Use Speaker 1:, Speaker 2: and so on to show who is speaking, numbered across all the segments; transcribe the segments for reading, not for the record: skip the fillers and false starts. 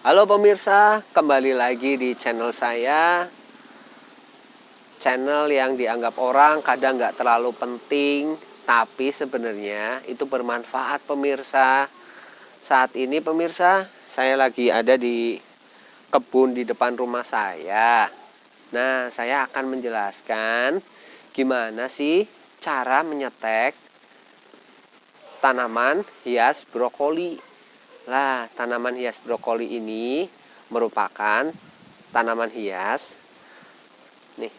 Speaker 1: Halo pemirsa, kembali lagi di channel saya. Channel yang dianggap orang kadang nggak terlalu penting, tapi sebenarnya itu bermanfaat pemirsa. Saat ini pemirsa, saya lagi ada di kebun di depan rumah saya. Nah, saya akan menjelaskan gimana sih cara menyetek tanaman hias brokoli. Nah, tanaman hias brokoli ini merupakan tanaman hias. Nih,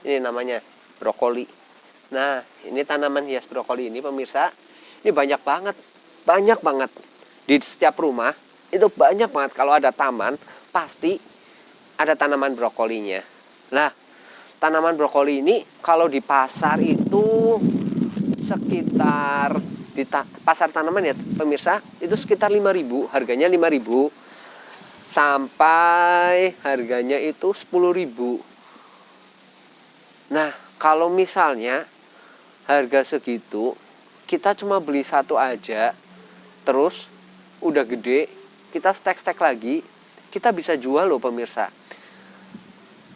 Speaker 1: ini namanya brokoli. Nah, ini tanaman hias brokoli ini pemirsa, ini banyak banget di setiap rumah. Itu banyak banget, kalau ada taman pasti ada tanaman brokolinya. Nah, tanaman brokoli ini kalau di pasar itu sekitar di pasar tanaman ya pemirsa, itu sekitar 5.000, harganya 5.000 sampai harganya itu 10.000. Nah, kalau misalnya harga segitu, kita cuma beli satu aja, terus udah gede, kita stek-stek lagi, kita bisa jual loh pemirsa.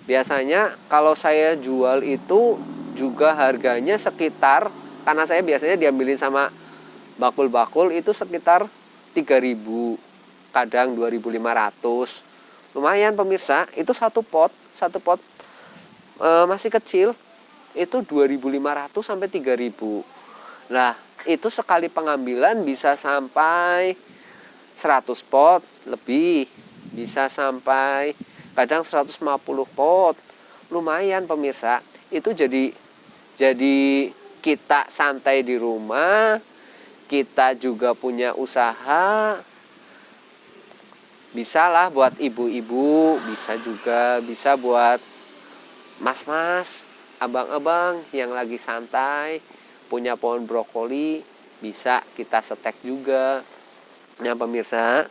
Speaker 1: Biasanya kalau saya jual itu juga harganya sekitar, karena saya biasanya diambilin sama bakul-bakul, itu sekitar 3.000, kadang 2.500. Lumayan pemirsa, itu satu pot masih kecil itu 2.500 sampai 3.000. Nah, itu sekali pengambilan bisa sampai 100 pot lebih, bisa sampai kadang 150 pot. Lumayan pemirsa, itu jadi kita santai di rumah, kita juga punya usaha. Bisa lah buat ibu-ibu, bisa buat mas-mas, abang-abang yang lagi santai, punya pohon brokoli, bisa kita setek juga. Nah pemirsa,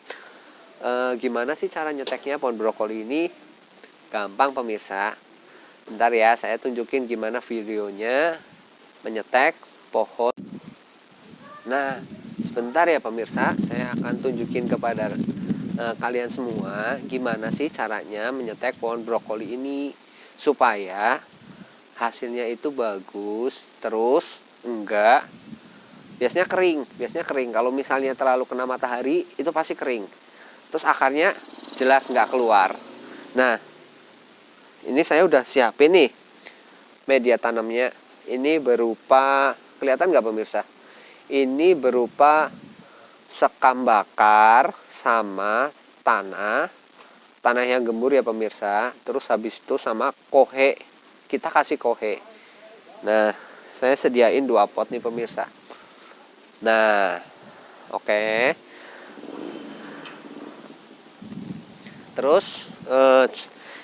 Speaker 1: gimana sih cara nyeteknya pohon brokoli ini? Gampang pemirsa. Bentar ya, saya tunjukin gimana videonya menyetek pohon. Nah, sebentar ya pemirsa, saya akan tunjukin kepada kalian semua gimana sih caranya menyetek pohon brokoli ini supaya hasilnya itu bagus, terus enggak biasanya kering. Kalau misalnya terlalu kena matahari itu pasti kering, terus akarnya jelas enggak keluar. Nah, ini saya udah siapin nih media tanamnya. Ini berupa, kelihatan nggak pemirsa, ini berupa sekam bakar sama tanah yang gembur ya pemirsa. Terus habis itu sama kohe, kita kasih kohe. Nah, saya sediain 2 pot nih pemirsa. Nah, oke. Terus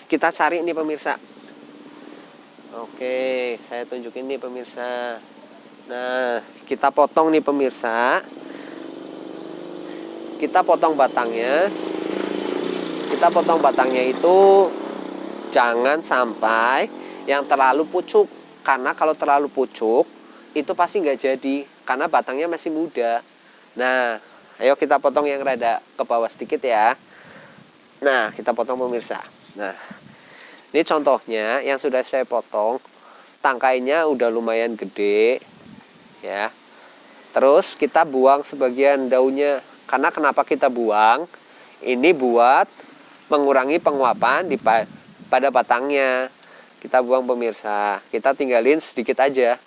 Speaker 1: kita cari nih pemirsa. Oke, saya tunjukin nih pemirsa. Nah, kita potong nih pemirsa. Kita potong batangnya. Kita potong batangnya itu jangan sampai yang terlalu pucuk, karena kalau terlalu pucuk itu pasti nggak jadi, karena batangnya masih muda. Nah, ayo kita potong yang rada ke bawah sedikit ya. Nah, kita potong pemirsa. Nah, ini contohnya yang sudah saya potong, tangkainya udah lumayan gede ya. Terus kita buang sebagian daunnya. Karena kenapa kita buang? Ini buat mengurangi penguapan pada batangnya. Kita buang pemirsa, kita tinggalin sedikit aja.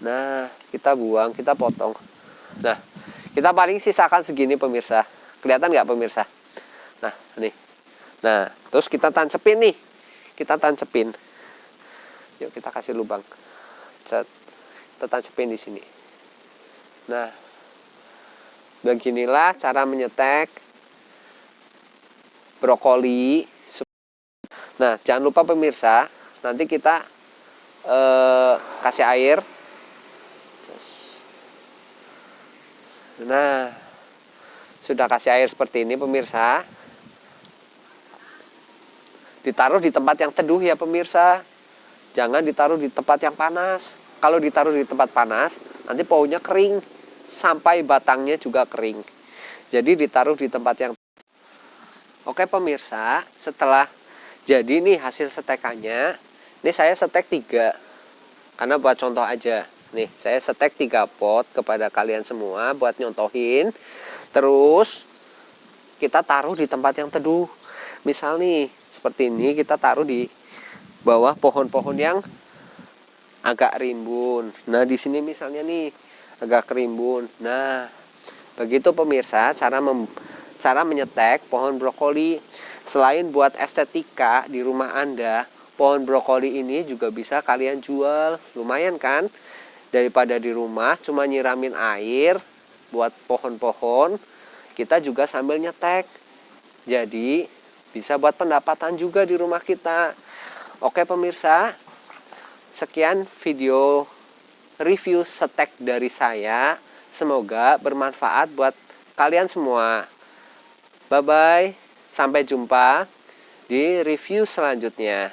Speaker 1: Nah, kita buang, kita potong. Nah, kita paling sisakan segini pemirsa. Kelihatan nggak pemirsa? Nah, nih. Nah, terus kita tancepin nih. Kita tancepin. Yuk kita kasih lubang. Cet. Kita tancepin di sini. Nah, beginilah cara menyetek brokoli. Nah, jangan lupa pemirsa, nanti kita kasih air. Nah, sudah kasih air seperti ini pemirsa. Ditaruh di tempat yang teduh ya pemirsa. Jangan ditaruh di tempat yang panas. Kalau ditaruh di tempat panas, nanti pohonnya kering, sampai batangnya juga kering. Jadi ditaruh di tempat yang Oke pemirsa, setelah jadi nih hasil setekannya, ini saya setek 3, karena buat contoh aja. Nih, saya setek 3 pot kepada kalian semua buat nyontohin. Terus kita taruh di tempat yang teduh. Misal nih, seperti ini kita taruh di bawah pohon-pohon yang agak rimbun. Nah, di sini misalnya nih agak rimbun. Nah, begitu pemirsa cara menyetek pohon brokoli. Selain buat estetika di rumah Anda, pohon brokoli ini juga bisa kalian jual. Lumayan kan? Daripada di rumah cuma nyiramin air buat pohon-pohon, kita juga sambil nyetek. Jadi bisa buat pendapatan juga di rumah kita. Oke pemirsa, sekian video review setek dari saya. Semoga bermanfaat buat kalian semua. Bye-bye, sampai jumpa di review selanjutnya.